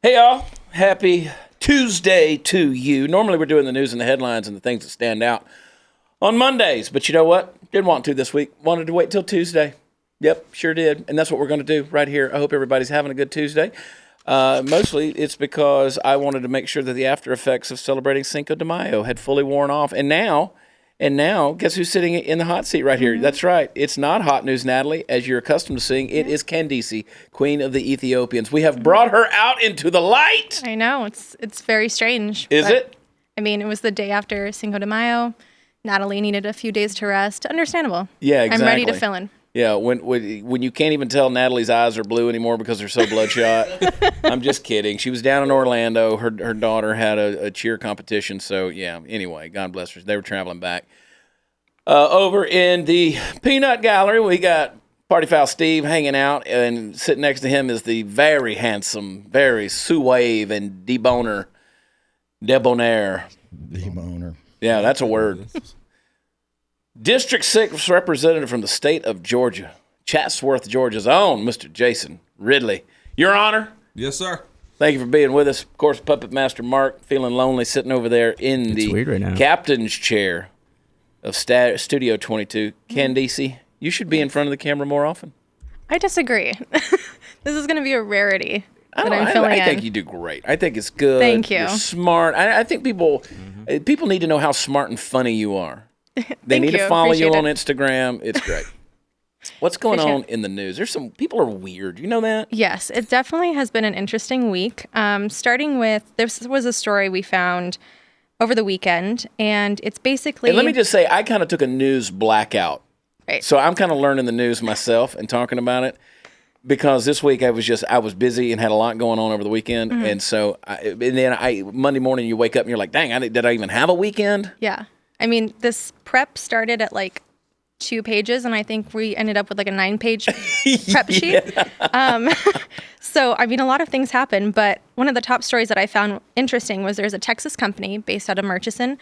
Hey, y'all. Happy Tuesday to you. Normally, we're doing the news and the headlines and the things that stand out on Mondays. But you know what? Didn't want to this week. Wanted to wait till Tuesday. Yep, sure did. And that's what we're going to do right here. I hope everybody's having a good Tuesday. Mostly, it's because I wanted to make sure that the after effects of celebrating Cinco de Mayo had fully worn off. And now, guess who's sitting in the hot seat right here? Mm-hmm. That's right. It's not Hot News Natalie, as you're accustomed to seeing. It is Candice, Queen of the Ethiopians. We have brought her out into the light. I know. It's very strange. Is it? I mean, it was the day after Cinco de Mayo. Natalie needed a few days to rest. Understandable. Yeah, exactly. I'm ready to fill in. Yeah, when you can't even tell Natalie's eyes are blue anymore because they're so bloodshot. I'm just kidding. She was down in Orlando. Her daughter had a cheer competition. So, yeah, anyway, God bless her. They were traveling back. Over in the Peanut Gallery, we got Party Foul Steve hanging out, and sitting next to him is the very handsome, very suave and debonair. Debonair. Yeah, that's a word. District 6 representative from the state of Georgia, Chatsworth, Georgia's own Mr. Jason Ridley. Your Honor. Yes, sir. Thank you for being with us. Of course, Puppet Master Mark, feeling lonely, sitting over there in the captain's chair of Studio 22. Candice, you should be in front of the camera more often. I disagree. This is going to be a rarity that I'm filling in. I think you do great. I think it's good. Thank you. You're smart. I think people need to know how smart and funny you are. They need to follow you on Instagram. It's great. What's going on in the news? There's some people are weird. You know that? Yes, it definitely has been an interesting week. Starting with, this was a story we found over the weekend, and it's basically... And let me just say, I kind of took a news blackout. Right. So I'm kind of learning the news myself and talking about it, because this week I was busy and had a lot going on over the weekend. Mm-hmm. And so, Monday morning you wake up and you're like, dang, did I even have a weekend? Yeah. I mean, this prep started at like 2 pages, and I think we ended up with like a 9-page prep sheet. So, I mean, a lot of things happen, but one of the top stories that I found interesting was there's a Texas company based out of Murchison,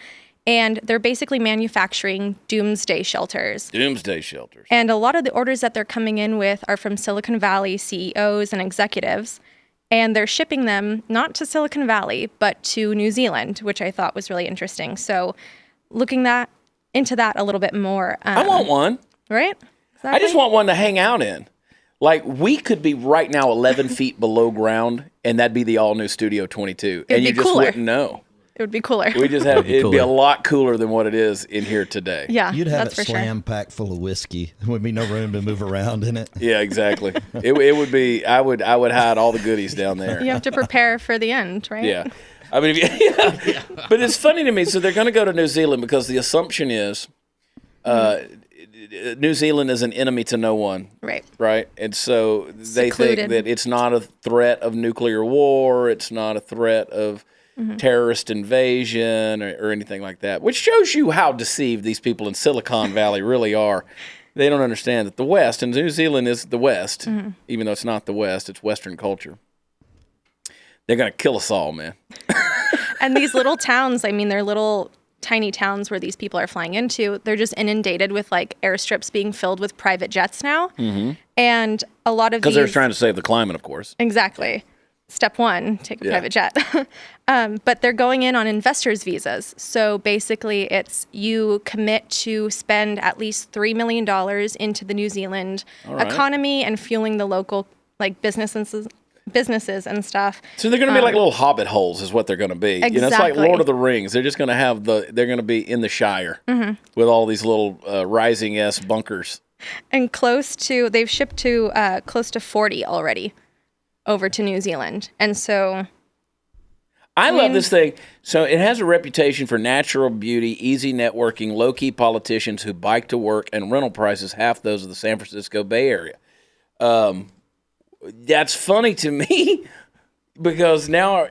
and they're basically manufacturing doomsday shelters. Doomsday shelters. And a lot of the orders that they're coming in with are from Silicon Valley CEOs and executives, and they're shipping them not to Silicon Valley, but to New Zealand, which I thought was really interesting. So, looking into that a little bit more. I want one. Right? Exactly. I just want one to hang out in. Like, we could be right now 11 feet below ground, and that'd be the all-new Studio 22. And you just wouldn't know. It would be cooler. It'd be a lot cooler than what it is in here today. Yeah, you'd have it for slam packed full of whiskey. There would be no room to move around in it. Yeah, exactly. It would be. I would hide all the goodies down there. You have to prepare for the end, right? Yeah. I mean, but it's funny to me. So they're going to go to New Zealand because the assumption is New Zealand is an enemy to no one. Right. Right. And so they think that it's not a threat of nuclear war. It's not a threat of terrorist invasion or anything like that, which shows you how deceived these people in Silicon Valley really are. They don't understand that the West, and New Zealand is the West, even though it's not the West, it's Western culture. They're going to kill us all, man. And these little towns, I mean, they're little tiny towns where these people are flying into. They're just inundated with like airstrips being filled with private jets now. Mm-hmm. And a lot of because they're trying to save the climate, of course. Exactly. Step 1, take a private jet. But they're going in on investors' visas. So basically it's you commit to spend at least $3 million into the New Zealand economy and fueling the local like businesses and stuff. So they're going to be like little hobbit holes is what they're going to be. Exactly. You know, it's like Lord of the Rings. They're just going to have they're going to be in the Shire with all these little rising-S bunkers. And they've shipped to close to 40 already over to New Zealand. And so... I love this thing. So it has a reputation for natural beauty, easy networking, low-key politicians who bike to work, and rental prices half those of the San Francisco Bay Area. That's funny to me because now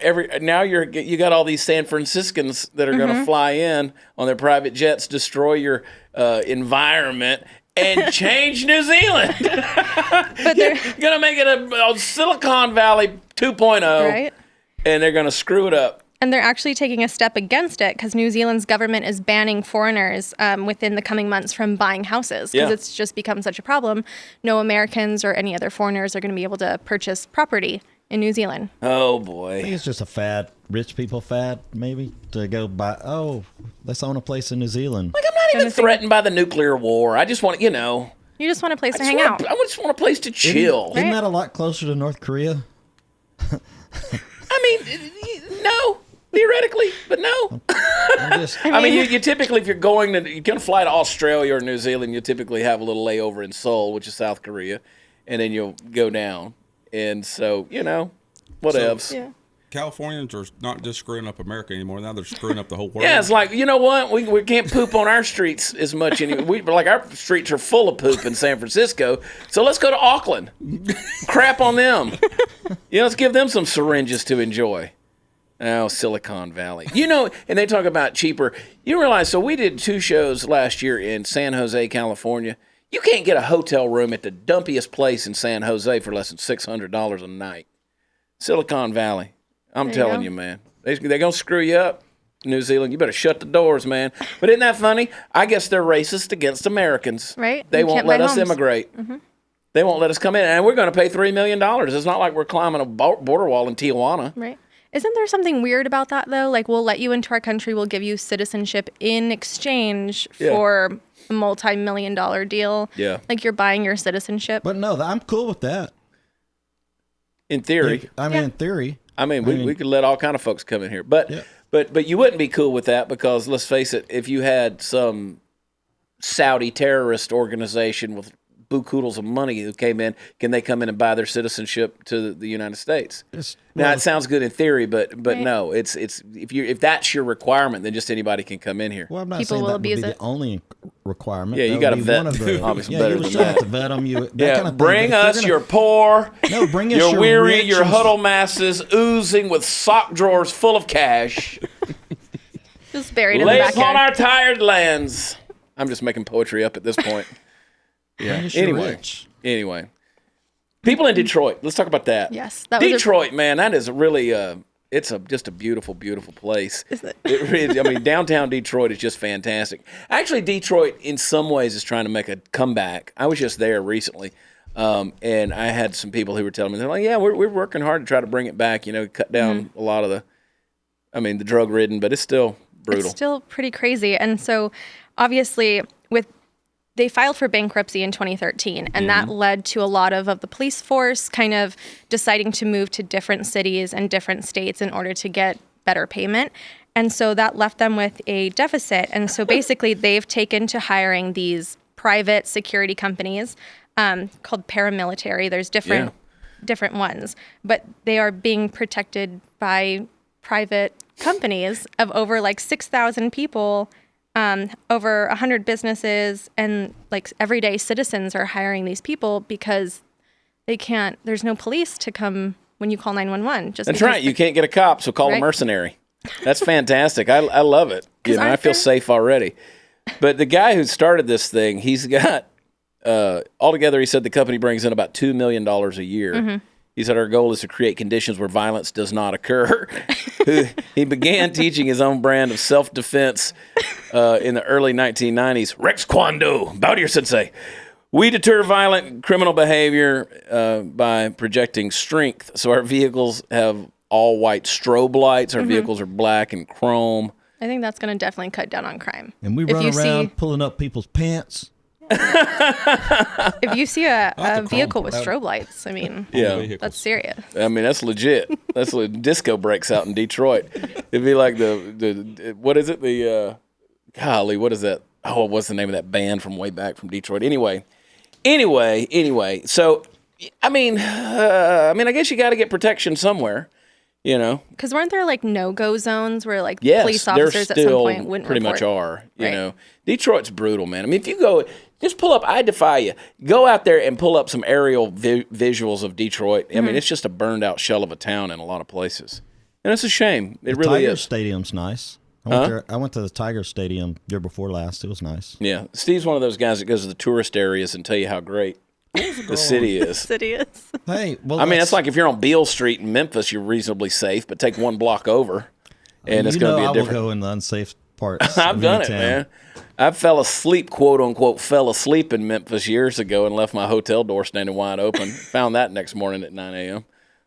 you got all these San Franciscans that are going to fly in on their private jets, destroy your environment, and change New Zealand. But they're going to make it a Silicon Valley 2.0, right? And they're going to screw it up. And they're actually taking a step against it because New Zealand's government is banning foreigners within the coming months from buying houses because it's just become such a problem. No Americans or any other foreigners are going to be able to purchase property in New Zealand. Oh, I boy. think it's just a fad, rich people fad, maybe, to go buy, let's own a place in New Zealand. Like, I'm not even threatened by the nuclear war. I just want, You just want a place to hang out. I just want a place to chill. Isn't that a lot closer to North Korea? I mean, no. Theoretically, but no. I mean, you typically, if you're going to fly to Australia or New Zealand, you typically have a little layover in Seoul, which is South Korea, and then you'll go down. And so, whatevs. So, Californians are not just screwing up America anymore. Now they're screwing up the whole world. Yeah, it's like, you know what? We can't poop on our streets as much anymore. Our streets are full of poop in San Francisco. So let's go to Auckland. Crap on them. Let's give them some syringes to enjoy. Oh, Silicon Valley. And they talk about cheaper. You realize, so we did 2 shows last year in San Jose, California. You can't get a hotel room at the dumpiest place in San Jose for less than $600 a night. Silicon Valley. I'm telling you, man. They're going to screw you up, New Zealand. You better shut the doors, man. But isn't that funny? I guess they're racist against Americans. Right. They won't let us immigrate. Mm-hmm. They won't let us come in. And we're going to pay $3 million. It's not like we're climbing a border wall in Tijuana. Right. Isn't there something weird about that, though? Like, we'll let you into our country, we'll give you citizenship in exchange for a multi-million-dollar deal. Yeah. Like, you're buying your citizenship. But no, I'm cool with that. In theory. In theory. We could let all kind of folks come in here. But you wouldn't be cool with that because, let's face it, if you had some Saudi terrorist organization with buku of money who came in, can they come in and buy their citizenship to the United States? Now, it sounds good in theory, but no, it's if that's your requirement, then just anybody can come in here. Well, I'm not People saying will that would be abuse the it. only requirement. Yeah, you got to vet. Obviously, better you than still that. have to vet them. Yeah, bring us your poor, bring us your weary, rich your and- huddle masses oozing with sock drawers full of cash. Just buried in the Lay upon backyard. our tired lands. I'm just making poetry up at this point. Yeah. Anyway, people in Detroit. Let's talk about that. Yes, that was Detroit, man. That is really it's just a beautiful, beautiful place. Is it? It really, downtown Detroit is just fantastic. Actually, Detroit in some ways is trying to make a comeback. I was just there recently, and I had some people who were telling me they're like, "Yeah, we're working hard to try to bring it back. Cut down a lot of the drug-ridden, but it's still brutal. It's still pretty crazy. And so, obviously, they filed for bankruptcy in 2013, and that led to a lot of the police force kind of deciding to move to different cities and different states in order to get better payment. And so that left them with a deficit. And so basically they've taken to hiring these private security companies called paramilitary. There's different ones, but they are being protected by private companies of over 6,000 people. Over 100 businesses and everyday citizens are hiring these people because there's no police to come when you call 911. That's right. You can't get a cop, so call a mercenary. That's fantastic. I love it. I feel safe already. But the guy who started this thing, he's got, altogether, he said the company brings in about $2 million a year. Mm-hmm. He said, our goal is to create conditions where violence does not occur. He began teaching his own brand of self-defense in the early 1990s. Rex Kwando, bow to your sensei. We deter violent criminal behavior by projecting strength. So our vehicles have all white strobe lights. Our vehicles are black and chrome. I think that's going to definitely cut down on crime. And we run around pulling up people's pants. If you see a vehicle with strobe lights, that's serious. That's legit. That's disco breaks out in Detroit. It'd be like the what is it? Golly, what is that? Oh, what's the name of that band from way back from Detroit? Anyway. So, I guess you got to get protection somewhere. Because weren't there no-go zones where police officers at some point wouldn't pretty report? much are. You know, Detroit's brutal, man. If you go, just pull up. I defy you. Go out there and pull up some aerial visuals of Detroit. It's just a burned out shell of a town in a lot of places, and it's a shame. It really Tiger is. Stadium's nice. I went to the Tiger Stadium year before last. It was nice. Yeah, Steve's one of those guys that goes to the tourist areas and tell you how great the city is. City is. Hey, well, that's like if you're on Beale Street in Memphis, you're reasonably safe, but take one block over, and it's going to be a I different. will go in the unsafe parts. I've of done any it, town. man. I fell asleep, quote unquote, fell asleep in Memphis years ago and left my hotel door standing wide open. Found that next morning at 9 a.m.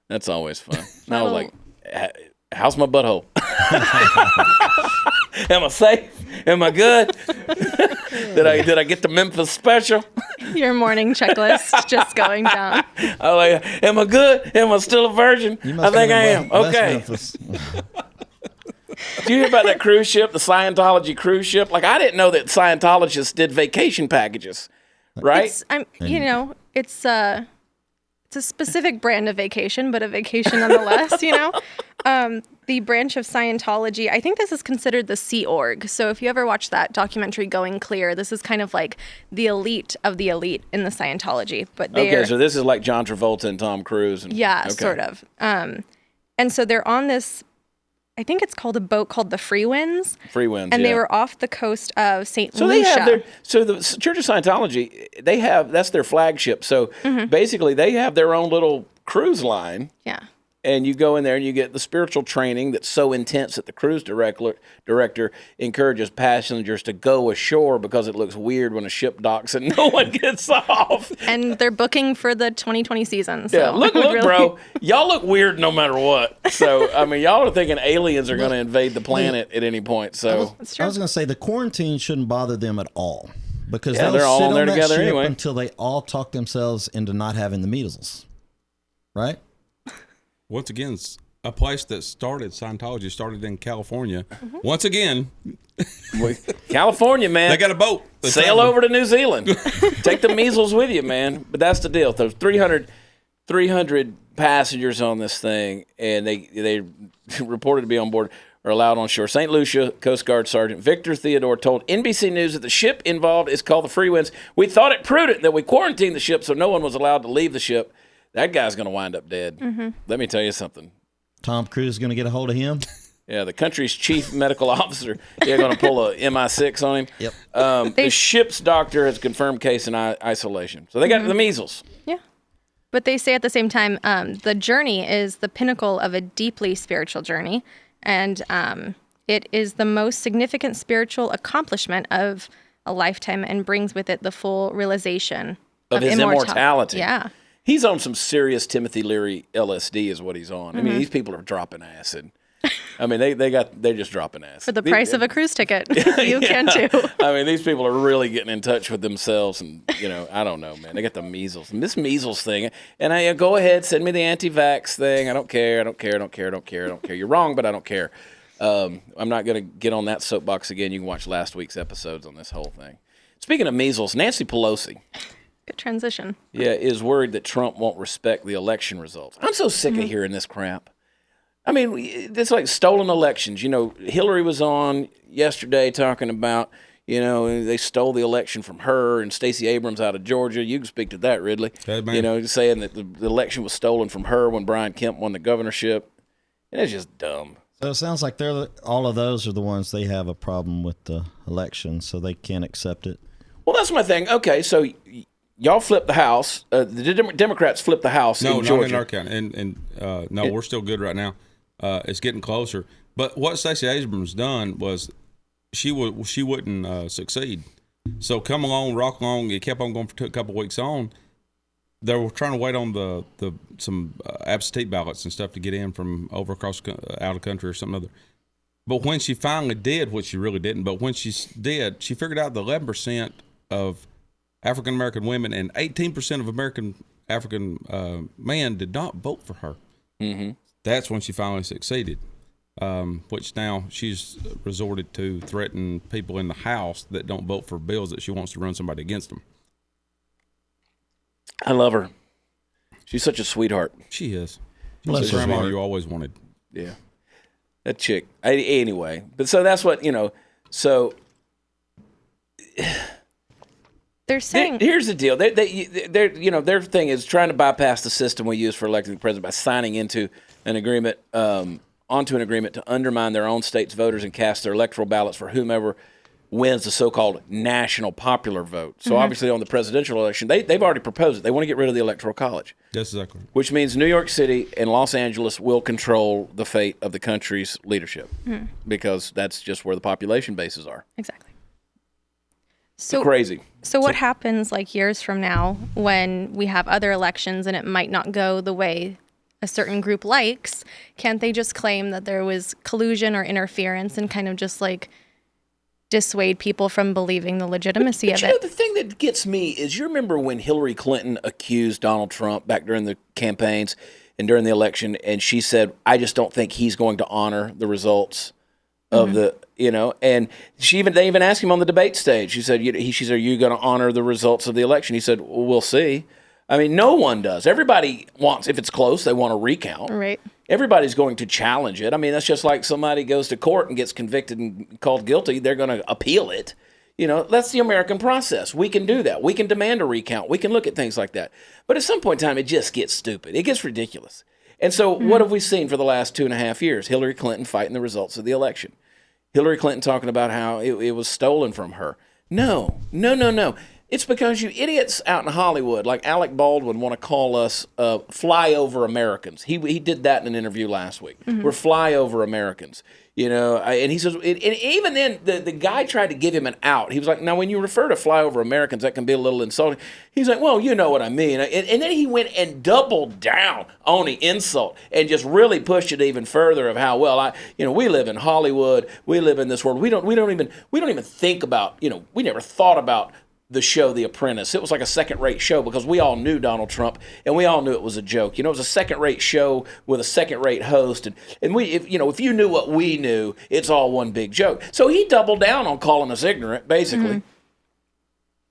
That's always fun. And I was like, how's my butthole? Am I safe? Am I good? Did I get the Memphis special? Your morning checklist just going down. I was like, am I good? Am I still a virgin? You I must think be I in am. West Okay. Memphis. Did you hear about that cruise ship, the Scientology cruise ship? Like, I didn't know that Scientologists did vacation packages, right? It's a specific brand of vacation, but a vacation nonetheless. The branch of Scientology, I think this is considered the Sea Org. So if you ever watch that documentary Going Clear, this is kind of like the elite of the elite in the Scientology. But Okay, so this is like John Travolta and Tom Cruise. Okay. Sort of. And so they're on this, I think it's called a boat called the Free Winds. Free Winds, and yeah. they were off the coast of St. So Lucia. they have the Church of Scientology, that's their flagship. So basically they have their own little cruise line. Yeah. And you go in there and you get the spiritual training that's so intense that the cruise director encourages passengers to go ashore because it looks weird when a ship docks and no one gets off. And they're booking for the 2020 season. So Yeah, look, bro. Y'all look weird no matter what. So, I mean, y'all are thinking aliens are going to invade the planet at any point. So, That's true. I was going to say the quarantine shouldn't bother them at all because Yeah, they'll they're all sit on there on that together ship anyway. until they all talk themselves into not having the measles, right? Once again, a place that Scientology started in California. Once again, California, man. they got a boat. They Sail travel. over to New Zealand. Take the measles with you, man. But that's the deal. There's 300 passengers on this thing, and they reported to be on board are allowed on shore. St. Lucia Coast Guard Sergeant Victor Theodore told NBC News that the ship involved is called the Free Winds. We thought it prudent that we quarantine the ship so no one was allowed to leave the ship. That guy's going to wind up dead. Let me tell you something. Tom Cruise is going to get a hold of him. Yeah, the country's chief medical officer. They're going to pull a MI6 on him. Yep. The ship's doctor has confirmed case in isolation. So they got the measles. Yeah. But they say at the same time, the journey is the pinnacle of a deeply spiritual journey. And it is the most significant spiritual accomplishment of a lifetime and brings with it the full realization Of his immortality. Yeah. He's on some serious Timothy Leary LSD is what he's on. I mean, these people are dropping acid. I mean, they're just dropping acid. For the price of a cruise ticket. You can too. I mean, these people are really getting in touch with themselves, and I don't know, man. They got the measles. And this measles thing, and I go ahead, send me the anti-vax thing. I don't care. You're wrong, but I don't care. I'm not going to get on that soapbox again. You can watch last week's episodes on this whole thing. Speaking of measles, Nancy Pelosi. Good transition. Yeah, is worried that Trump won't respect the election results. I'm so sick of hearing this crap. I mean, it's like stolen elections. Hillary was on yesterday talking about, they stole the election from her and Stacey Abrams out of Georgia. You can speak to that, Ridley. Okay, man. Saying that the election was stolen from her when Brian Kemp won the governorship. And it's just dumb. So it sounds like all of those are the ones they have a problem with the election, so they can't accept it. Well, that's my thing. Okay, so y'all flipped the House. The Democrats flipped the House in Georgia. No, not in our county. No, we're still good right now. It's getting closer. But what Stacey Abrams done was she wouldn't succeed. So come along, rock along. It kept on going for a couple of weeks on. They were trying to wait on some absentee ballots and stuff to get in from out of country or something other. But when she finally did, which she really didn't, but when she did, she figured out that 11% of African American women and 18% of African men did not vote for her. Mm-hmm. That's when she finally succeeded, which now she's resorted to threaten people in the House that don't vote for bills that she wants to run somebody against them. I love her. She's such a sweetheart. She is. Bless She's the her grandma heart. you always wanted. Yeah. That chick. Anyway, but so that's what, so They're saying here's the deal. They're their thing is trying to bypass the system we use for electing the president by signing into an agreement, onto an agreement to undermine their own state's voters and cast their electoral ballots for whomever wins the so-called national popular vote. So obviously on the presidential election, they've already proposed it. They want to get rid of the Electoral College. That's exactly right. Which means New York City and Los Angeles will control the fate of the country's leadership because that's just where the population bases are. Exactly. So Crazy. So what happens like years from now when we have other elections and it might not go the way a certain group likes? Can't they just claim that there was collusion or interference and kind of just like dissuade people from believing the legitimacy of You know, it? the thing that gets me is you remember when Hillary Clinton accused Donald Trump back during the campaigns and during the election, and she said, I just don't think he's going to honor the results of the, and they even asked him on the debate stage. She said, are you going to honor the results of the election? He said, well, we'll see. I mean, no one does. Everybody wants, if it's close, they want a recount. Right. Everybody's going to challenge it. I mean, that's just like somebody goes to court and gets convicted and called guilty. They're going to appeal it. That's the American process. We can do that. We can demand a recount. We can look at things like that. But at some point in time, it just gets stupid. It gets ridiculous. And so what have we seen for the last 2.5 years? Hillary Clinton fighting the results of the election. Hillary Clinton talking about how it was stolen from her. No. It's because you idiots out in Hollywood, like Alec Baldwin, want to call us flyover Americans. He did that in an interview last week. We're flyover Americans. And he says, and even then, the guy tried to give him an out. He was like, now, when you refer to flyover Americans, that can be a little insulting. He's like, well, you know what I mean. And then he went and doubled down on the insult and just really pushed it even further of how, well, we live in Hollywood. We live in this world. We don't even think about, we never thought about the show The Apprentice. It was like a second-rate show because we all knew Donald Trump and we all knew it was a joke. It was a second-rate show with a second-rate host, and we, if you knew what we knew, it's all one big joke. So he doubled down on calling us ignorant, basically.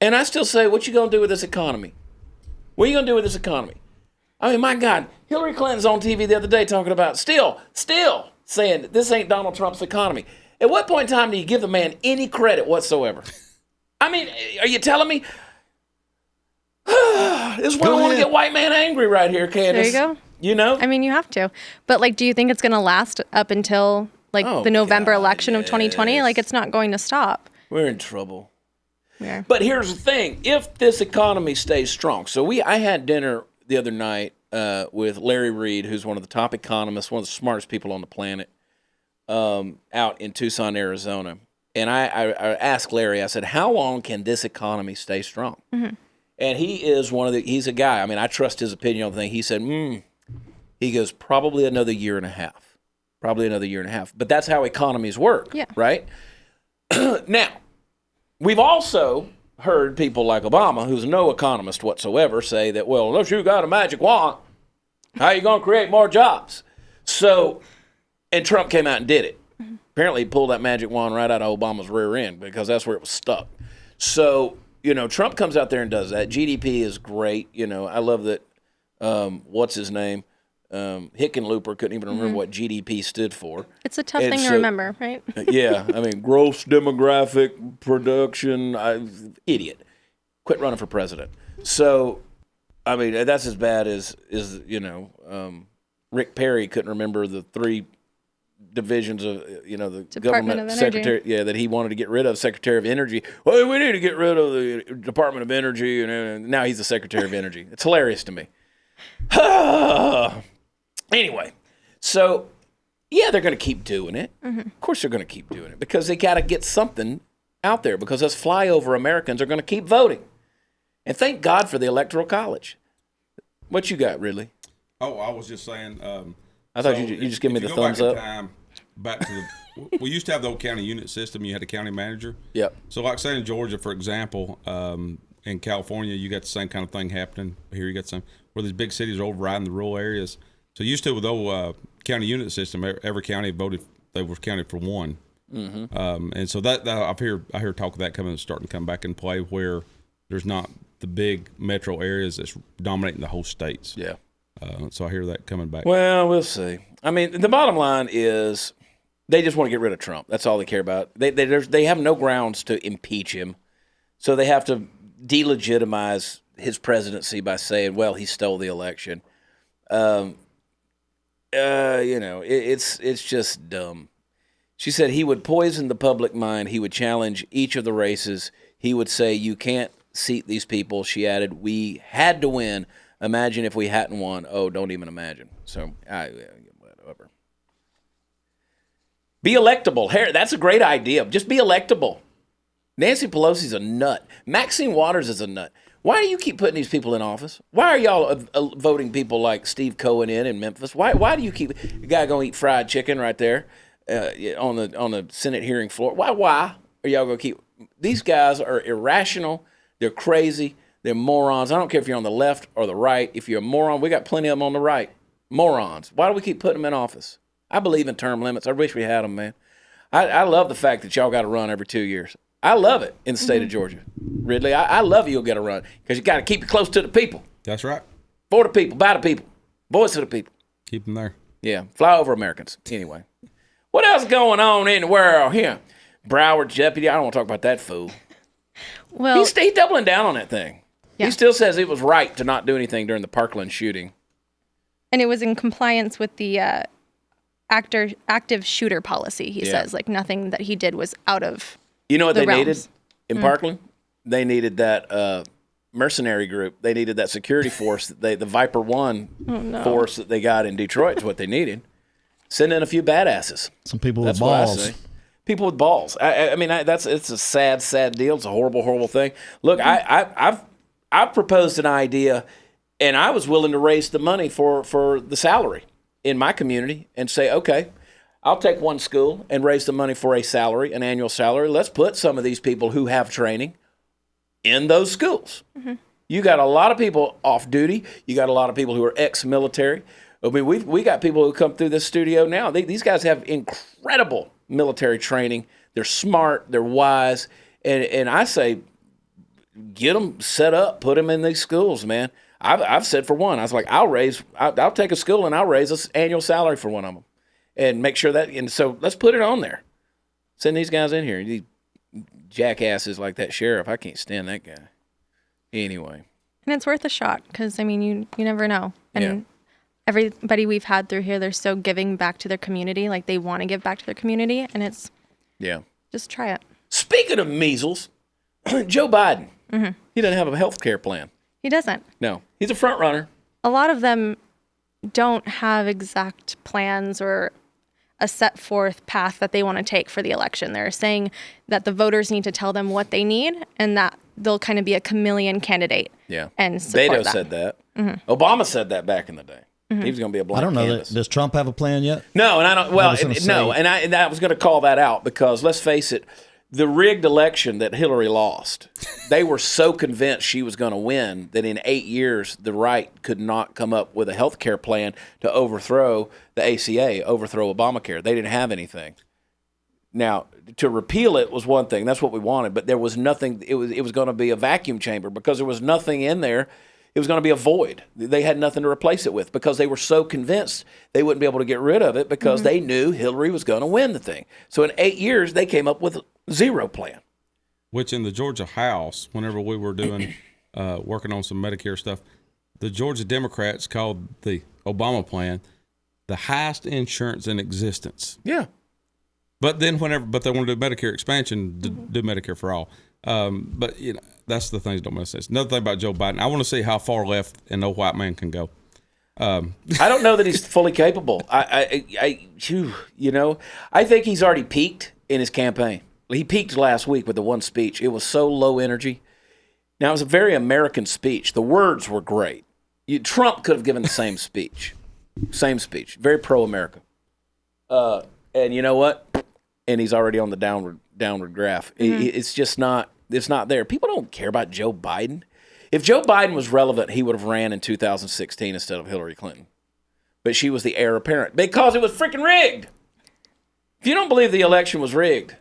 And I still say, what you gonna do with this economy? What are you gonna do with this economy? I mean, my God, Hillary Clinton's on TV the other day talking about still saying this ain't Donald Trump's economy. At what point in time do you give the man any credit whatsoever? I mean, are you telling me? This is why I want to get white man angry right here, Candace. There you go. I mean, you have to. But, do you think it's going to last up until, the November election of 2020? It's not going to stop. We're in trouble. Yeah. But here's the thing. If this economy stays strong. So I had dinner the other night with Larry Reed, who's one of the top economists, one of the smartest people on the planet, out in Tucson, Arizona. And I asked Larry, I said, how long can this economy stay strong? And he is he's a guy, I mean, I trust his opinion on the thing. He said, he goes, probably another year and a half. But that's how economies work, right? Now, we've also heard people like Obama, who's no economist whatsoever, say that, well, unless you got a magic wand, how are you going to create more jobs? So, and Trump came out and did it. Apparently, he pulled that magic wand right out of Obama's rear end because that's where it was stuck. So, Trump comes out there and does that. GDP is great. I love that, what's his name? Hickenlooper couldn't even remember what GDP stood for. It's a tough thing to remember, right? Yeah. I mean, gross demographic production. Idiot. Quit running for president. So, I mean, that's as bad as Rick Perry couldn't remember the 3 divisions of the government secretary that he wanted to get rid of, Secretary of Energy. Well, we need to get rid of the Department of Energy, and now he's the Secretary of Energy. It's hilarious to me. Anyway, so they're going to keep doing it. Of course they're going to keep doing it because they got to get something out there because us flyover Americans are going to keep voting. And thank God for the Electoral College. What you got, Ridley? Oh, I was just saying. I thought you just give me the thumbs up. Back to we used to have the old county unit system. You had a county manager. Yep. So, like say in Georgia, for example, in California, you got the same kind of thing happening. Here, you got some where these big cities are overriding the rural areas. So, used to with the old county unit system, every county voted they were counted for one. And so that I hear talk of that starting to come back in play where there's not the big metro areas that's dominating the whole states. Yeah. So I hear that coming back. Well, we'll see. I mean, the bottom line is they just want to get rid of Trump. That's all they care about. They have no grounds to impeach him, so they have to delegitimize his presidency by saying, well, he stole the election. It's just dumb. She said he would poison the public mind. He would challenge each of the races. He would say, you can't seat these people. She added, we had to win. Imagine if we hadn't won. Oh, don't even imagine. So, whatever. Be electable. That's a great idea. Just be electable. Nancy Pelosi's a nut. Maxine Waters is a nut. Why do you keep putting these people in office? Why are y'all voting people like Steve Cohen in Memphis? Why do you keep the guy going to eat fried chicken right there on the Senate hearing floor? Why are y'all going to keep? These guys are irrational. They're crazy. They're morons. I don't care if you're on the left or the right. If you're a moron, we got plenty of them on the right. Morons. Why do we keep putting them in office? I believe in term limits. I wish we had them, man. I love the fact that y'all got to run every 2 years. I love it in the state of Georgia. Ridley, I love you'll get a run because you got to keep it close to the people. That's right. For the people, by the people, voice of the people. Keep them there. Yeah, fly over Americans. Anyway, what else going on in the world here? Broward deputy, I don't want to talk about that fool. Well, He's doubling down on that thing. Yeah. He still says it was right to not do anything during the Parkland shooting. and it was in compliance with the active shooter policy. He says, like, nothing that he did was out of You know what they realms. needed in Parkland? They needed that mercenary group. They needed that security force. The Viper One force that they got in Detroit is what they needed. Send in a few badasses. Some people That's with what I balls. say. People with balls. I mean, it's a sad deal. It's a horrible thing. Look, I've proposed an idea, and I was willing to raise the money for the salary in my community and say, okay, I'll take one school and raise the money for a salary, an annual salary. Let's put some of these people who have training in those schools. Mm-hmm. You got a lot of people off duty. You got a lot of people who are ex-military. I mean, we got people who come through this studio now. These guys have incredible military training. They're smart. They're wise. And I say, get them set up. Put them in these schools, man. I've said for one, I was like, I'll take a school and I'll raise an annual salary for one of them, and make sure that. And so let's put it on there. Send these guys in here. These jackasses like that sheriff. I can't stand that guy. Anyway. And it's worth a shot because, I mean, you never know. And everybody we've had through here, they're so giving back to their community. Like, they want to give back to their community, and it's just try it. Speaking of measles, Joe Biden, he doesn't have a health care plan. He doesn't. No. He's a front runner. A lot of them don't have exact plans or a set forth path that they want to take for the election. They're saying that the voters need to tell them what they need, and that they'll kind of be a chameleon candidate. Yeah. And support Beto that. said that. Obama said that back in the day. He was going to be a black I don't know. canvas. Does Trump have a plan yet? No, and I don't. Well, no, and I was going to call that out because let's face it, the rigged election that Hillary lost, they were so convinced she was going to win that in 8 years the right could not come up with a health care plan to overthrow the ACA, overthrow Obamacare. They didn't have anything. Now, to repeal it was one thing. That's what we wanted, but there was nothing. It was going to be a vacuum chamber because there was nothing in there. It was going to be a void. They had nothing to replace it with because they were so convinced they wouldn't be able to get rid of it because they knew Hillary was going to win the thing. So in 8 years, they came up with zero plan. Which in the Georgia House, whenever we were doing working on some Medicare stuff, the Georgia Democrats called the Obama plan the highest insurance in existence. Yeah. But then they want to do Medicare expansion, do Medicare for all. But you know, that's the things that don't make sense. Another thing about Joe Biden, I want to see how far left an old white man can go. I don't know that he's fully capable. I think he's already peaked in his campaign. He peaked last week with the one speech. It was so low energy. Now, it was a very American speech. The words were great. Trump could have given the same speech. Very pro-America. And you know what? And he's already on the downward graph. It's just not. It's not there. People don't care about Joe Biden. If Joe Biden was relevant, he would have ran in 2016 instead of Hillary Clinton. But she was the heir apparent because it was freaking rigged. If you don't believe the election was rigged,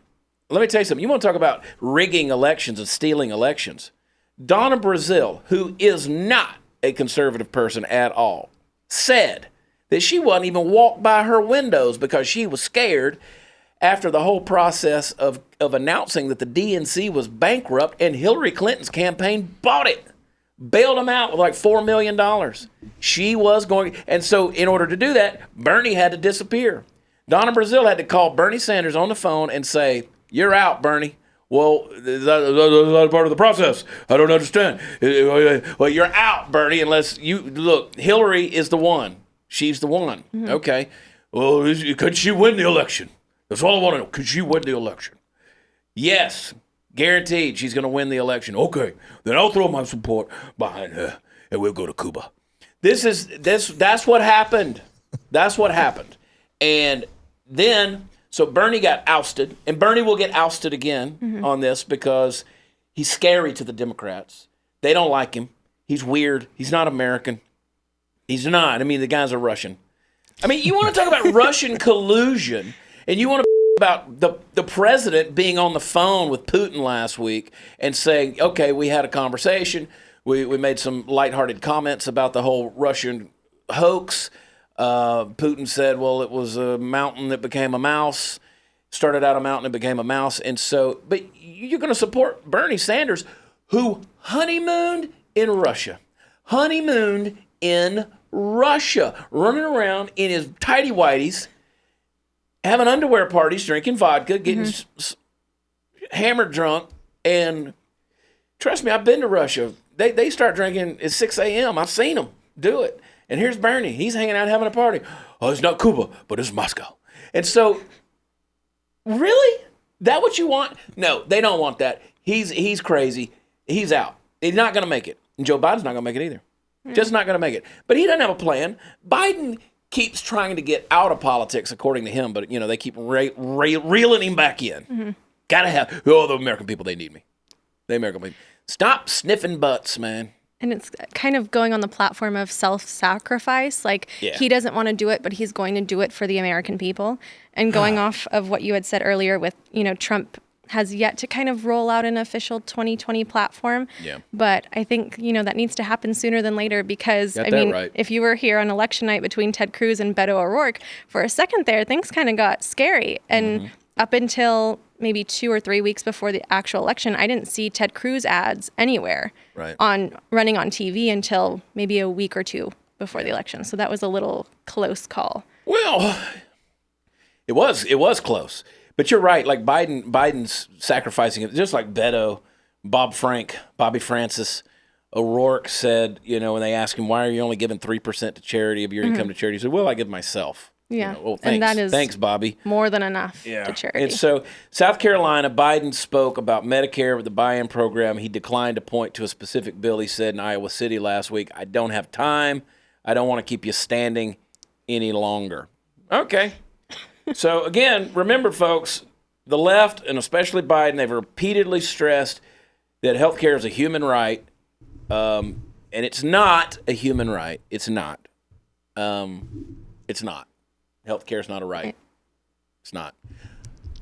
let me tell you something. You want to talk about rigging elections and stealing elections? Donna Brazile, who is not a conservative person at all, said that she wouldn't even walk by her windows because she was scared after the whole process of announcing that the DNC was bankrupt and Hillary Clinton's campaign bought it, bailed them out with like $4 million. She was going, and so in order to do that, Bernie had to disappear. Donna Brazile had to call Bernie Sanders on the phone and say, "You're out, Bernie." Well, that's part of the process. I don't understand. Well, you're out, Bernie, unless you look. Hillary is the one. She's the one. Mm-hmm. Okay. Well, could she win the election? That's all I want to know. Could she win the election? Yes, guaranteed. She's going to win the election. Okay, then I'll throw my support behind her, and we'll go to Cuba. That's what happened. That's what happened. And then, so Bernie got ousted, and Bernie will get ousted again on this because he's scary to the Democrats. They don't like him. He's weird. He's not American. He's not. I mean, the guy's a Russian. I mean, you want to talk about Russian collusion, and you want to about the president being on the phone with Putin last week and saying, okay, we had a conversation. We made some lighthearted comments about the whole Russian hoax. Putin said, well, it was a mountain that became a mouse. Started out a mountain and became a mouse. And so, but you're going to support Bernie Sanders, who honeymooned in Russia. Honeymooned in Russia, running around in his tighty whities, having underwear parties, drinking vodka, getting hammered drunk. And trust me, I've been to Russia. They start drinking at 6 a.m. I've seen them do it. And here's Bernie. He's hanging out having a party. Oh, it's not Cuba, but it's Moscow. And so, really? That what you want? No, they don't want that. He's crazy. He's out. He's not going to make it. And Joe Biden's not going to make it either. Just not going to make it. But he doesn't have a plan. Biden keeps trying to get out of politics, according to him, but, they keep reeling him back in. Got to have, the American people, they need me. The American people. Stop sniffing butts, man. And it's kind of going on the platform of self-sacrifice. Like, he doesn't want to do it, but he's going to do it for the American people. And going off of what you had said earlier with, Trump has yet to kind of roll out an official 2020 platform. Yeah. But I think, that needs to happen sooner than later because, if you were here on election night between Ted Cruz and Beto O'Rourke, for a second there, things kind of got scary. And up until maybe 2 or 3 weeks before the actual election, I didn't see Ted Cruz ads anywhere on running on TV until maybe a week or two before the election. So that was a little close call. Well, it was close. But you're right. Like Biden's sacrificing it, just like Beto, Bobby Francis, O'Rourke said, when they asked him, why are you only giving 3% to charity of your income to charity? He said, well, I give myself. Yeah. Well, thanks. And that is thanks, Bobby. More than enough to charity. And so South Carolina, Biden spoke about Medicare with the buy-in program. He declined to point to a specific bill. He said in Iowa City last week, I don't have time. I don't want to keep you standing any longer. Okay. So, again, remember, folks, the left, and especially Biden, they've repeatedly stressed that health care is a human right, and it's not a human right. It's not. It's not. Health care is not a right. It's not.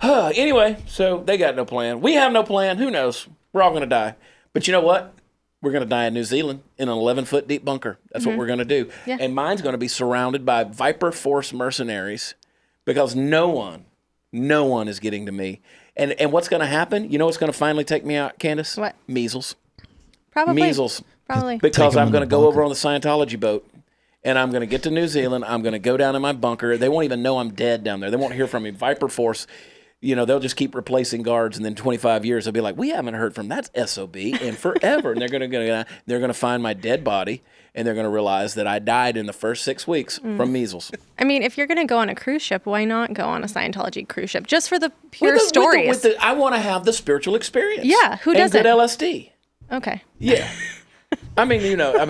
Anyway, so they got no plan. We have no plan. Who knows? We're all going to die. But you know what? We're going to die in New Zealand in an 11-foot deep bunker. That's what we're going to do. Yeah. And mine's going to be surrounded by Viper Force mercenaries. Because no one is getting to me. And what's going to happen? You know what's going to finally take me out, Candace? What? Measles. Probably. Measles. Probably. Because I'm going to go over on the Scientology boat, and I'm going to get to New Zealand. I'm going to go down in my bunker. They won't even know I'm dead down there. They won't hear from me. Viper Force, they'll just keep replacing guards, and then 25 years, they'll be like, we haven't heard from that SOB in forever. And they're going to find my dead body, and they're going to realize that I died in the first 6 weeks from measles. I mean, if you're going to go on a cruise ship, why not go on a Scientology cruise ship? Just for the pure stories. I want to have the spiritual experience. Yeah, who doesn't? And good LSD. Okay. Yeah. I mean,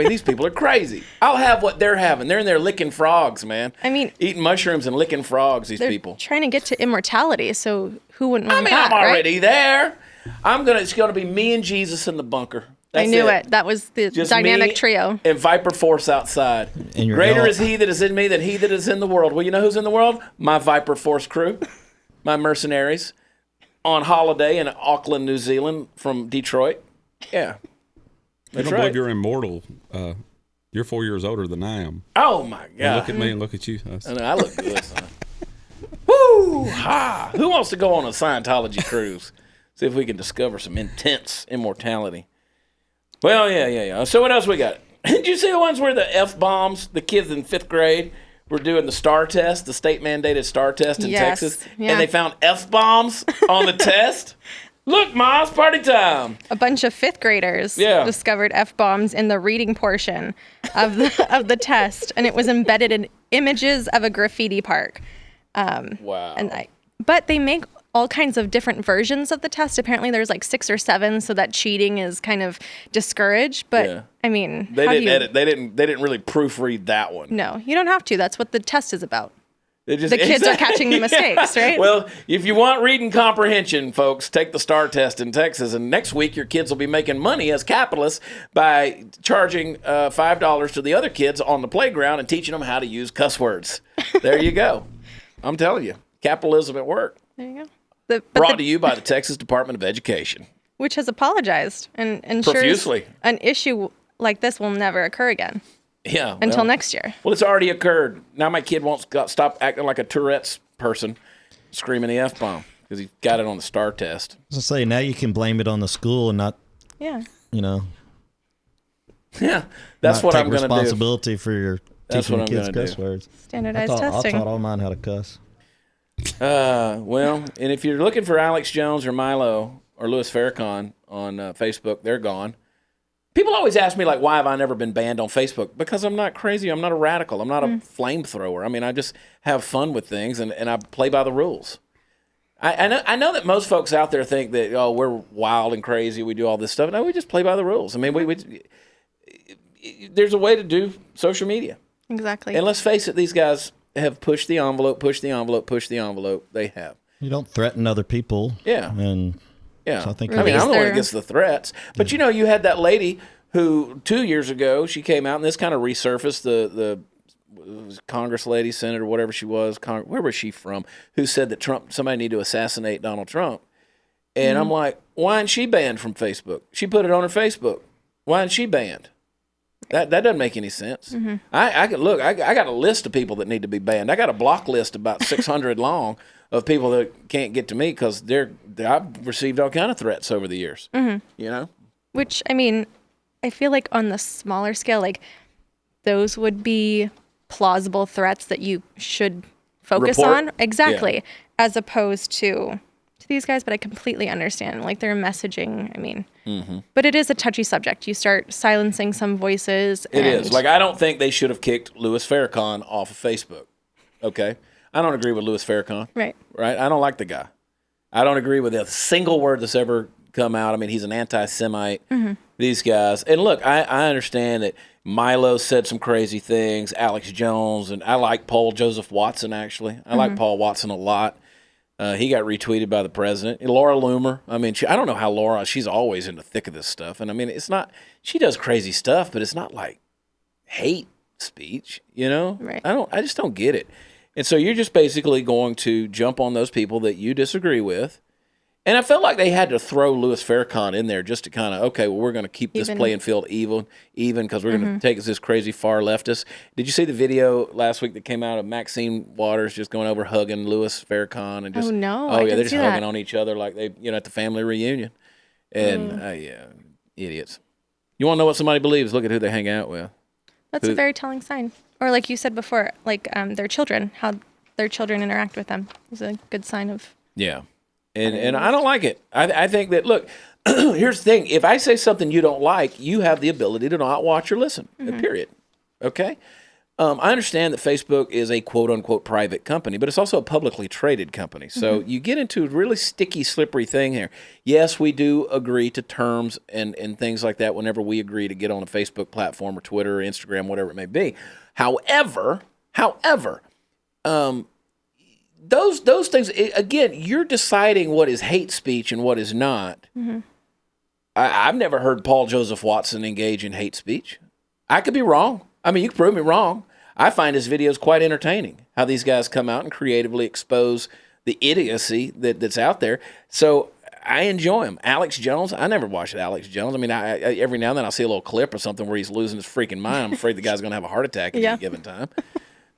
these people are crazy. I'll have what they're having. They're in there licking frogs, man. I mean, eating mushrooms and licking frogs, these people. Trying to get to immortality, so who wouldn't want that, I'm already there. It's going to be me and Jesus in the bunker. That's I knew it. That was the dynamic trio. And Viper Force outside. Greater is he that is in me than he that is in the world. Well, you know who's in the world? My Viper Force crew, my mercenaries, on holiday in Auckland, New Zealand from Detroit. Yeah. I don't believe you're immortal. You're 4 years older than I am. Oh, my God. And look at me and look at you. I know, I look good, son. Woo! Ha! Who wants to go on a Scientology cruise? See if we can discover some intense immortality. Well, yeah. So what else we got? Did you see the ones where the F-bombs, the kids in 5th grade, were doing the STAR test, the state mandated STAR test in Yes, Texas, yeah. and they found F-bombs on the test. Look, Ma, it's party time. A bunch of fifth graders Yeah. discovered F-bombs in the reading portion of the test, and it was embedded in images of a graffiti park. Wow. But they make all kinds of different versions of the test. Apparently, there's like 6 or 7, so that cheating is kind of discouraged. But Yeah. I mean, They how do didn't you? edit. They didn't really proofread that one. No, you don't have to. That's what the test is about. They just, The kids are catching the mistakes, right? Well, if you want reading comprehension, folks, take the STAR test in Texas, and next week your kids will be making money as capitalists by charging $5 to the other kids on the playground and teaching them how to use cuss words. There you go. I'm telling you, capitalism at work. There you go. Brought to you by the Texas Department of Education. Which has apologized and ensures Profusely. an issue like this will never occur again Yeah. until well, next year. Well, it's already occurred. Now my kid won't stop acting like a Tourette's person, screaming the F-bomb because he got it on the STAR test. I was gonna say, now you can blame it on the school and not, Yeah. you Yeah, that's not what take I'm going to do. responsibility for your That's teaching what I'm kids gonna cuss do. words. Standardized I testing. taught all mine how to cuss. Well, and if you're looking for Alex Jones or Milo or Louis Farrakhan on Facebook, they're gone. People always ask me, like, why have I never been banned on Facebook? Because I'm not crazy. I'm not a radical. I'm not a flamethrower. I mean, I just have fun with things, and I play by the rules. I know that most folks out there think that, oh, we're wild and crazy. We do all this stuff. No, we just play by the rules. I mean, there's a way to do social media. Exactly. And let's face it, these guys have pushed the envelope, pushed the envelope, pushed the envelope. They have. You don't threaten other people. Yeah. And Yeah. so I think I mean, Release I'm the one their- that gets the threats. But, you know, you had that lady who 2 years ago, she came out, and this kind of resurfaced, the Congress lady, senator, whatever she was, where was she from, who said that somebody needed to assassinate Donald Trump. And I'm like, why isn't she banned from Facebook? She put it on her Facebook. Why isn't she banned? That doesn't make any sense. I got a list of people that need to be banned. I got a block list about 600 long of people that can't get to me because I've received all kind of threats over the years. You know, Which, I mean, I feel like on the smaller scale, like those would be plausible threats that you should focus Report? on. Exactly. As opposed to these guys, but I completely understand like their messaging. I mean, but it is a touchy subject. You start silencing some voices. it is. Like, I don't think they should have kicked Louis Farrakhan off of Facebook. Okay. I don't agree with Louis Farrakhan. Right. Right. I don't like the guy. I don't agree with a single word that's ever come out. I mean, he's an anti-Semite. These guys. And look, I understand that Milo said some crazy things, Alex Jones, and I like Paul Joseph Watson, actually. I like Paul Watson a lot. He got retweeted by the president. And Laura Loomer. I mean, I don't know how Laura, she's always in the thick of this stuff. And I mean, it's not, she does crazy stuff, but it's not like hate speech, you know? Right. I just don't get it. And so you're just basically going to jump on those people that you disagree with. And I felt like they had to throw Louis Farrakhan in there just to kind of, okay, well, we're going to keep this Even. playing field even because we're going to take this crazy far leftist. Did you see the video last week that came out of Maxine Waters just going over hugging Louis Farrakhan and just? Oh, no, Oh I yeah, didn't they're just see hugging that. on each other like they, at the family reunion. And yeah, idiots. You want to know what somebody believes? Look at who they hang out with. That's a very telling sign. Or like you said before, like their children, how their children interact with them is a good sign of. Yeah. And I don't like it. I think that, look, here's the thing. If I say something you don't like, you have the ability to not watch or listen, period. Okay? I understand that Facebook is a quote-unquote private company, but it's also a publicly traded company. So you get into a really sticky, slippery thing here. Yes, we do agree to terms and things like that whenever we agree to get on a Facebook platform or Twitter or Instagram, whatever it may be. However, those things, again, you're deciding what is hate speech and what is not. I've never heard Paul Joseph Watson engage in hate speech. I could be wrong. I mean, you can prove me wrong. I find his videos quite entertaining, how these guys come out and creatively expose the idiocy that's out there. So I enjoy him. Alex Jones, I never watched Alex Jones. I mean, I every now and then I'll see a little clip or something where he's losing his freaking mind. I'm afraid the guy's going to have a heart attack at any given time.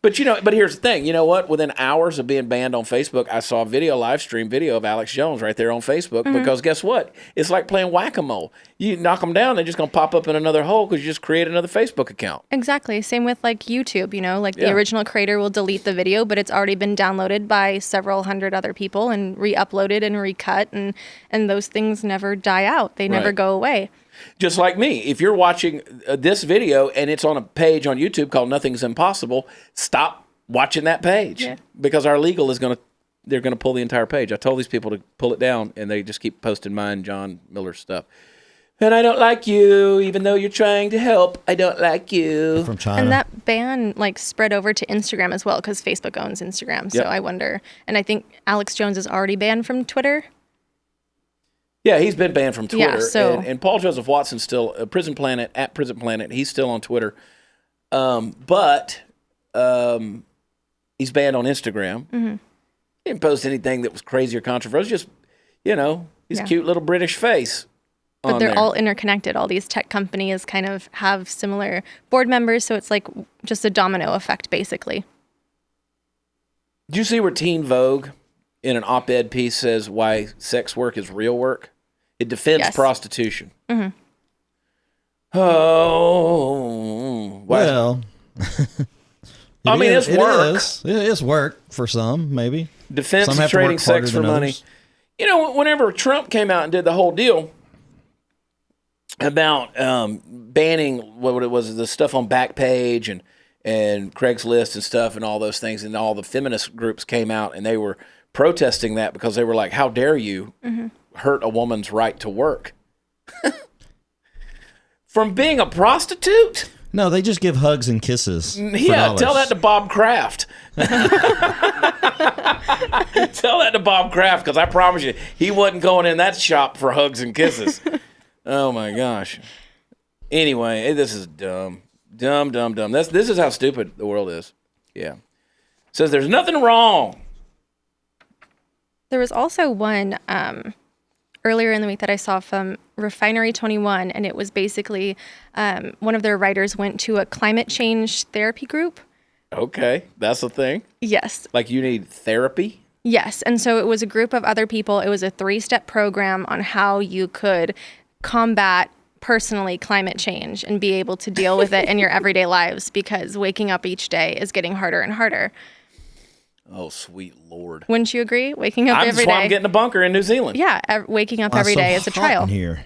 But but here's the thing. You know what? Within hours of being banned on Facebook, I saw a live stream video of Alex Jones right there on Facebook. Because guess what? It's like playing whack-a-mole. You knock them down, they're just gonna pop up in another hole because you just create another Facebook account. Exactly. Same with like YouTube. The original creator will delete the video, but it's already been downloaded by several hundred other people and re-uploaded and recut, and those things never die out. They never go away. Just like me, if you're watching this video and it's on a page on YouTube called Nothing's Impossible, stop watching that page because our legal is they're going to pull the entire page. I told these people to pull it down, and they just keep posting mine, John Miller's stuff. And I don't like you, even though you're trying to help. I don't like you. From China. And that ban spread over to Instagram as well because Facebook owns Instagram. So I wonder. And I think Alex Jones is already banned from Twitter. Yeah, he's been banned from Twitter. Yeah, so and Paul Joseph Watson's still Prison Planet at Prison Planet. He's still on Twitter, but he's banned on Instagram. He didn't post anything that was crazy or controversial. Just his cute little British face. But they're all interconnected. All these tech companies kind of have similar board members, so it's like just a domino effect, basically. Did you see where Teen Vogue, in an op-ed piece, says why sex work is real work? It defends prostitution. Oh, well, I mean, it's work. It is work for some, maybe. Defense of trading sex for money. Others. Whenever Trump came out and did the whole deal about banning what it was, the stuff on Backpage and Craigslist and stuff and all those things, and all the feminist groups came out and they were protesting that because they were like, how dare you hurt a woman's right to work? From being a prostitute? No, they just give hugs and kisses. Yeah, tell that to Bob Kraft. Tell that to Bob Kraft, because I promise you, he wasn't going in that shop for hugs and kisses. Oh, my gosh. Anyway, this is dumb. Dumb. This is how stupid the world is. Yeah. It says there's nothing wrong. There was also one earlier in the week that I saw from Refinery 21, and it was basically one of their writers went to a climate change therapy group. Okay, that's the thing? Yes. Like you need therapy? Yes, and so it was a group of other people. It was a 3-step program on how you could combat personally climate change and be able to deal with it in your everyday lives, because waking up each day is getting harder and harder. Oh, sweet Lord. Wouldn't you agree? Waking up every day. That's why I'm getting a bunker in New Zealand. Yeah, waking up every day is a trial. Here.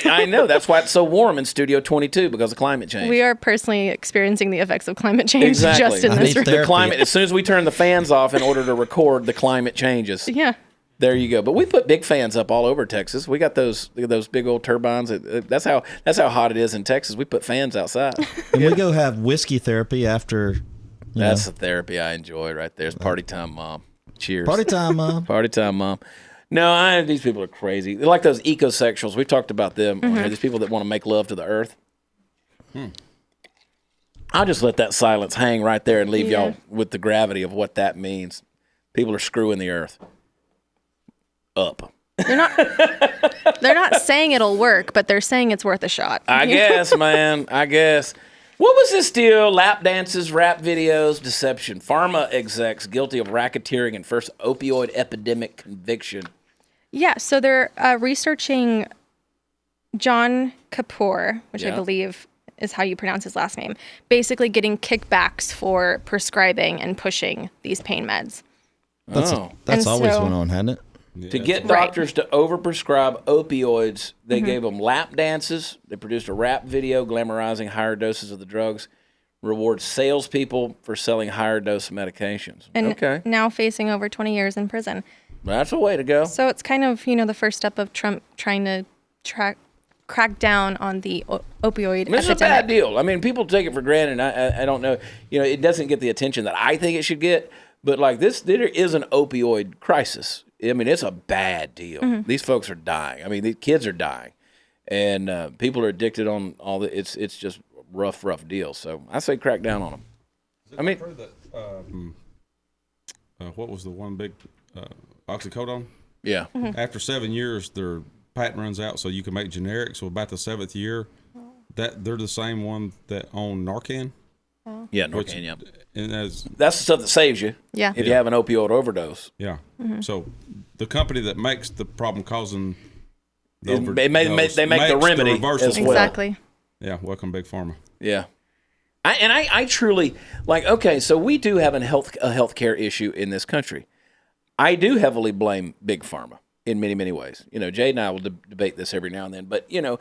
I know. That's why it's so warm in Studio 22, because of climate change. We are personally experiencing the effects of climate change just in this room. The climate, as soon as we turn the fans off in order to record, the climate changes. Yeah. There you go. But we put big fans up all over Texas. We got those big old turbines. That's how hot it is in Texas. We put fans outside. And we go have whiskey therapy after. That's the therapy I enjoy right there. It's party time, Mom. Cheers. Party time, Mom. Party time, Mom. No, these people are crazy. They're like those ecosexuals. We've talked about them. These people that want to make love to the earth. I'll just let that silence hang right there and leave y'all with the gravity of what that means. People are screwing the earth up. They're not saying it'll work, but they're saying it's worth a shot. I guess, man. I guess. What was this deal? Lap dances, rap videos, deception. Pharma execs guilty of racketeering and first opioid epidemic conviction. Yeah, so they're researching John Kapoor, which I believe is how you pronounce his last name, basically getting kickbacks for prescribing and pushing these pain meds. That's always went on, hadn't it? Yeah, to get doctors to overprescribe opioids, they gave them lap dances. They produced a rap video glamorizing higher doses of the drugs, reward salespeople for selling higher dose medications. And now facing over 20 years in prison. That's a way to go. So it's kind of, the first step of Trump trying to crack down on the opioid epidemic. This is a bad deal. I mean, people take it for granted. I don't know. It doesn't get the attention that I think it should get. But like this, there is an opioid crisis. I mean, it's a bad deal. These folks are dying. I mean, these kids are dying, and people are addicted on all the. It's just rough deal. So I say crack down on them. I mean, what was the one big oxycodone? Yeah. After 7 years, their patent runs out, so you can make generic. So about the 7th year, that they're the same one that own Narcan. Oh. Yeah, Narcan, yeah. And That's the stuff that saves you. Yeah. If you have an opioid overdose. yeah. So the company that makes the problem causing the They make the remedy as well. Exactly. Yeah, welcome Big Pharma. Yeah. I truly, like, okay, so we do have a healthcare issue in this country. I do heavily blame Big Pharma in many, many ways. You know, Jay and I will debate this every now and then, but, you know,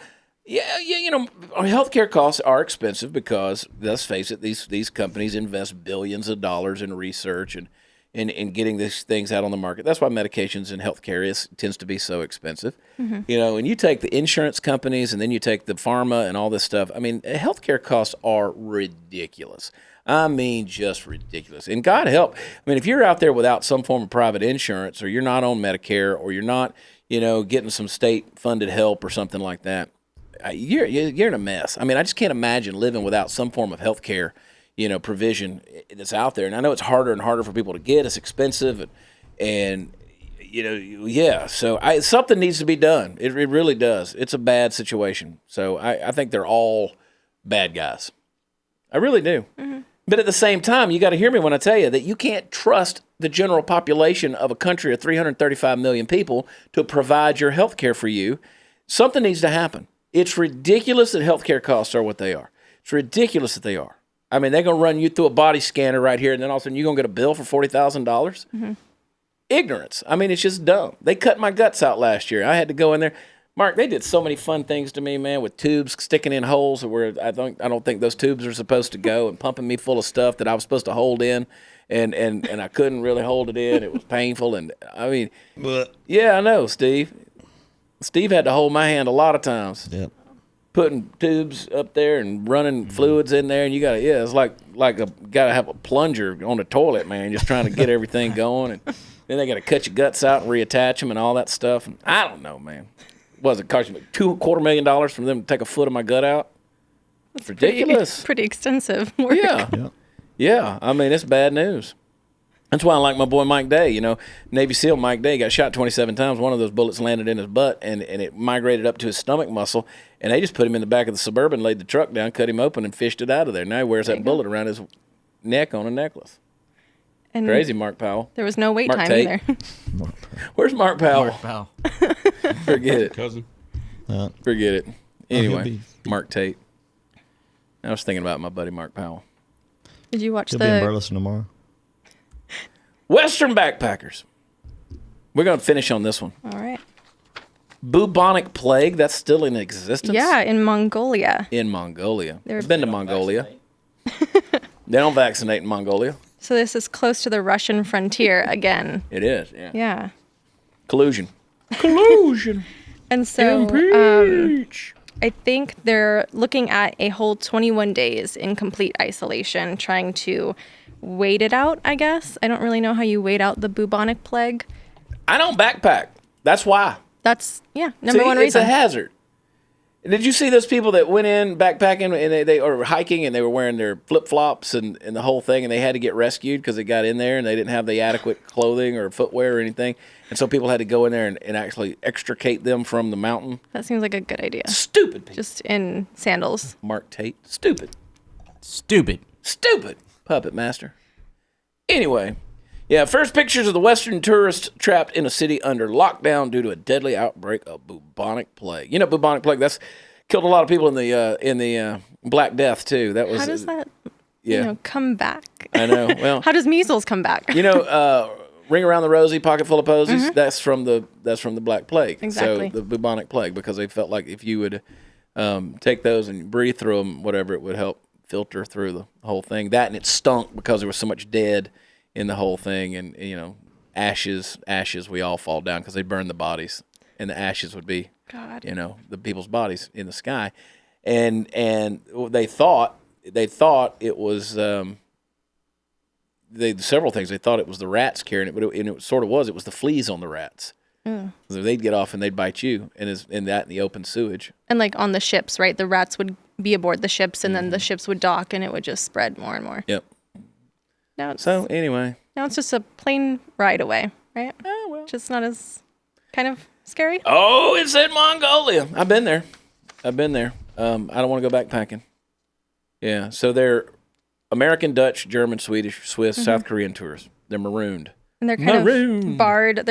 our healthcare costs are expensive because, let's face it, these companies invest billions of dollars in research and in getting these things out on the market. That's why medications in healthcare tends to be so expensive. You know, and you take the insurance companies and then you take the pharma and all this stuff. I mean, healthcare costs are ridiculous. I mean, just ridiculous. And God help. I mean, if you're out there without some form of private insurance, or you're not on Medicare, or you're not, you know, getting some state-funded help or something like that, you're in a mess. I mean, I just can't imagine living without some form of health care, you know, provision that's out there. And I know it's harder and harder for people to get. It's expensive, and you know, yeah. So something needs to be done. It really does. It's a bad situation. So I think they're all bad guys. I really do. But at the same time, you got to hear me when I tell you that you can't trust the general population of a country of 335 million people to provide your health care for you. Something needs to happen. It's ridiculous that healthcare costs are what they are. It's ridiculous that they are. I mean, they're going to run you through a body scanner right here, and then all of a sudden you're going to get a bill for $40,000? Ignorance. I mean, it's just dumb. They cut my guts out last year. I had to go in there. Mark, they did so many fun things to me, man, with tubes sticking in holes where I don't think those tubes are supposed to go, and pumping me full of stuff that I was supposed to hold in, and I couldn't really hold it in. It was painful, and I mean, yeah, I know, Steve. Steve had to hold my hand a lot of times. Yep. Putting tubes up there and running fluids in there, and you it's gotta have a plunger on the toilet, man, just trying to get everything going, and then they gotta cut your guts out and reattach them and all that stuff. And I don't know, man. Was it costing me $250,000 for them to take a foot of my gut out? It's ridiculous. Pretty extensive work. Yeah. I mean, it's bad news. That's why I like my boy Mike Day. You know, Navy SEAL Mike Day got shot 27 times. One of those bullets landed in his butt, and it migrated up to his stomach muscle. And they just put him in the back of the Suburban, laid the truck down, cut him open, and fished it out of there. Now he wears that bullet around his neck on a necklace. And crazy, Mark Powell. There was no wait Mark time Tate. either. Where's Mark Powell? Mark Powell. Forget it. Cousin. Forget it. Anyway, be- Mark Tate. I was thinking about my buddy Mark Powell. Did you watch He'll be in the Burleson tomorrow. Western backpackers. We're going to finish on this one. All right. Bubonic plague, that's still in existence? Yeah, in Mongolia. In Mongolia. They're- I've been to Mongolia. They don't vaccinate in Mongolia. So this is close to the Russian frontier again. It is, yeah. Yeah. Collusion. Collusion. And so Impeach. I think they're looking at a whole 21 days in complete isolation, trying to wait it out, I guess. I don't really know how you wait out the bubonic plague. I don't backpack. That's why. That's, number one It's reason. a hazard. Did you see those people that went in backpacking and they or hiking and they were wearing their flip-flops and the whole thing, and they had to get rescued because they got in there and they didn't have the adequate clothing or footwear or anything, and so people had to go in there and actually extricate them from the mountain? That seems like a good idea. Stupid people. Just in sandals. Mark Tate. Stupid. Stupid. Puppet master. Anyway, yeah, first pictures of the Western tourists trapped in a city under lockdown due to a deadly outbreak of bubonic plague. You know, bubonic plague, that's killed a lot of people in the Black Death too. That was How does that, yeah. come back? I know. Well, How does measles come back? you know, Ring Around the Rosie, Pocket Full of Posies, that's from the Black Plague. Exactly. So the bubonic plague, because they felt like if you would take those and breathe through them, whatever, it would help filter through the whole thing. That, and it stunk because there was so much dead in the whole thing, and you know, ashes, we all fall down because they burn the bodies, and the ashes would be, God. you know, the people's bodies in the sky, and they thought it was several things. They thought it was the rats carrying it, but it sort of was. It was the fleas on the rats. So they'd get off and they'd bite you, and in the open sewage. And like on the ships, right? The rats would be aboard the ships, and then the ships would dock, and it would just spread more and more. Yep. Now it's So anyway, just a plane ride away, right? oh well. Just not as kind of scary. Oh, it's in Mongolia. I've been there. I don't want to go backpacking. Yeah, so they're American, Dutch, German, Swedish, Swiss, South Korean tourists. They're marooned. And they're kind of barred.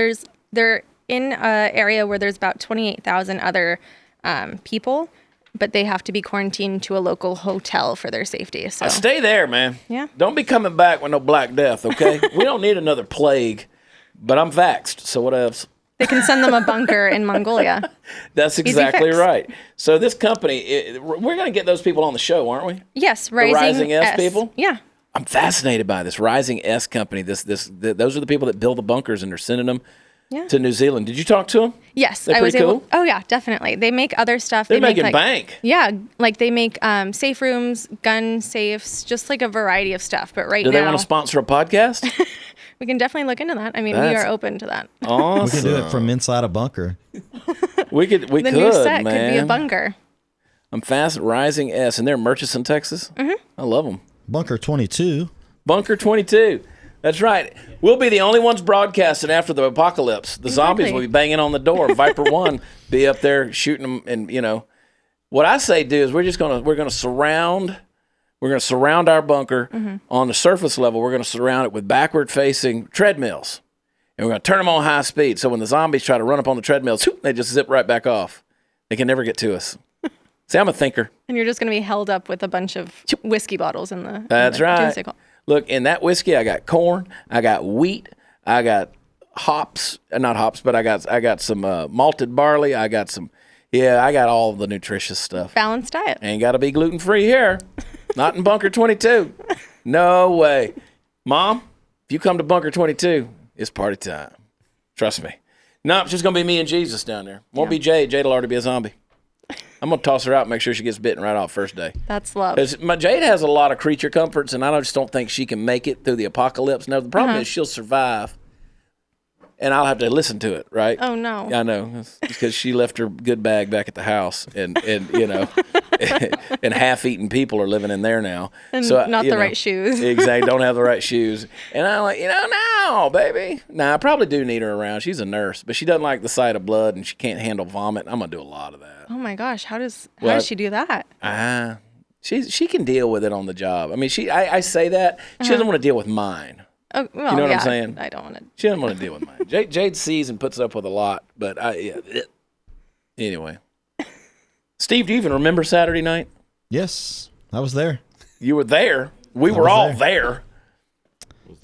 They're in an area where there's about 28,000 other people, but they have to be quarantined to a local hotel for their safety. So Stay there, man. Yeah. Don't be coming back with no Black Death, okay? We don't need another plague, but I'm vaxxed, so what else? they can send them a bunker in Mongolia. That's exactly fix. right. So this company, we're going to get those people on the show, aren't we? Yes, Rising S people? Yeah. I'm fascinated by this Rising S company. Those are the people that build the bunkers, and they're sending them to New Zealand. Did you talk to them? Yes, They're I was pretty able. cool? Oh yeah, definitely. They make other stuff. They're They make making bank. Yeah, like they make safe rooms, gun safes, just like a variety of stuff. But right Do now, they want to sponsor a podcast? we can definitely look into that. I mean, we That's are open to that. Awesome. We can do it from inside a bunker. We The could, new set man. could be a bunker. I'm fast. Rising S, and they're in Murchison, Texas. Mm-hmm. I love them. Bunker 22. Bunker 22. That's right. We'll be the only ones broadcasting after the apocalypse. The zombies will be banging on the door. Viper 1 be up there shooting them, and what I say do is we're gonna surround our bunker on the surface level. We're gonna surround it with backward facing treadmills, and we're gonna turn them on high speed. So when the zombies try to run up on the treadmills, they just zip right back off. They can never get to us. See, I'm a thinker. And you're just going to be held up with a bunch of whiskey bottles in the. That's right. doomsday call. Look, in that whiskey, I got corn, I got wheat, I got hops, not hops, but I got some malted barley, I got all the nutritious stuff. Balanced diet. Ain't got to be gluten free here. Not in Bunker 22. No way. Mom, if you come to Bunker 22, it's party time. Trust me. No, it's just going to be me and Jesus down there. Won't be Jade. Jade will already be a zombie. I'm going to toss her out and make sure she gets bitten right off first day. That's love. Because Jade has a lot of creature comforts, and I just don't think she can make it through the apocalypse. Now, the problem is she'll survive, and I'll have to listen to it, right? Oh, no. I know. Because she left her good bag back at the house, and and half-eaten people are living in there now. And so, not the right shoes. Exactly. Don't have the right shoes. And I'm like, no, baby. Nah, I probably do need her around. She's a nurse, but she doesn't like the sight of blood, and she can't handle vomit. I'm going to do a lot of that. Oh, my gosh. How does she do that? She can deal with it on the job. I mean, I say that. She doesn't want to deal with mine. Oh, well, You know what I'm saying? I don't want to. She doesn't want to deal with mine. Jade sees and puts up with a lot, but anyway. Steve, do you even remember Saturday night? Yes, I was there. You were there. We were all there.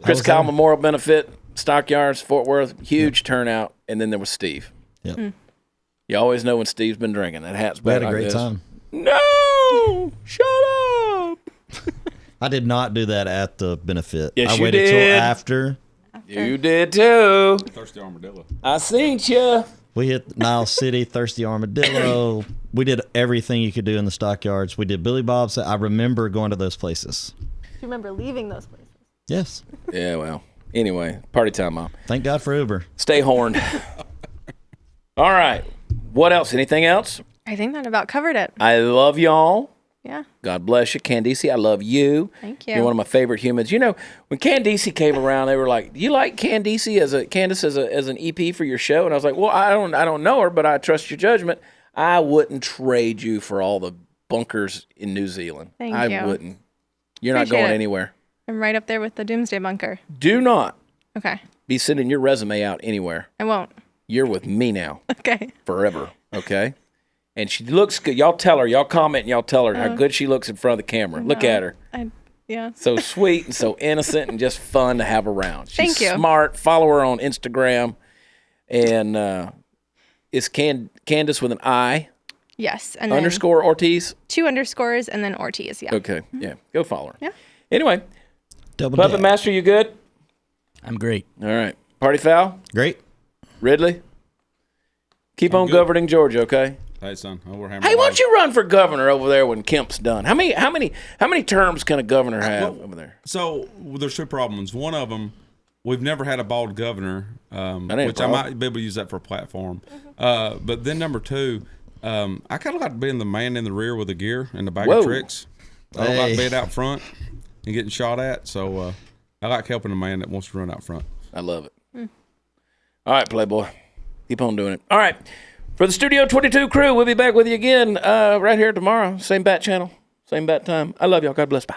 Chris Kyle Memorial Benefit, Stockyards, Fort Worth, huge turnout, and then there was Steve. Yep. You always know when Steve's been drinking. That hat's We back had a like great this. time. No! Shut up! I did not do that at the benefit. Yes, I you waited did. till after. You did too. Thirsty armadillo. I seen you. We hit Niles City, Thirsty Armadillo. We did everything you could do in the stockyards. We did Billy Bob's. I remember going to those places. Do you remember leaving those places? Yes. Yeah, well. Anyway, party time, Mom. Thank God for Uber. Stay horned. All right. What else? Anything else? I think that about covered it. I love y'all. Yeah. God bless you. Candice, I love you. Thank you. You're one of my favorite humans. You know, when Candice came around, they were like, "Do you like Candice as an EP for your show?" And I was like, "Well, I don't know her, but I trust your judgment. I wouldn't trade you for all the bunkers in New Zealand. Thank I you. wouldn't. You're not Appreciate going it. anywhere. I'm right up there with the Doomsday Bunker. Do not Okay. be sending your resume out anywhere. I won't. You're with me now Okay. forever, okay?" And she looks good. Y'all tell her, y'all comment, and y'all tell her how good she looks in front of the camera. Look at her. Yeah. So sweet and so innocent and just fun to have around. She's Thank you. smart. Follow her on Instagram. And it's Candace with an I, Yes. And then underscore Ortiz. 2 underscores and then Ortiz. Yeah. Okay, yeah. Go follow her. Yeah. Anyway, Double Puppet dip. Master, you good? I'm great. All right. Party foul? Great. Ridley? Keep on good. governing Georgia, okay? Hey, son. We're hammering Hey, why away. don't you run for governor over there when Kemp's done? How many terms can a governor have over there? So there's two problems. One of them, we've never had a bald governor, ain't a which I problem. might be able to use that for a platform. But then number two, I kind of like being the man in the rear with the gear and the bag Whoa. of tricks. I don't like Hey. being out front and getting shot at. So I like helping a man that wants to run out front. I love it. All right, Playboy. Keep on doing it. All right. For the Studio 22 crew, we'll be back with you again right here tomorrow. Same bat channel, same bat time. I love y'all. God bless. Bye.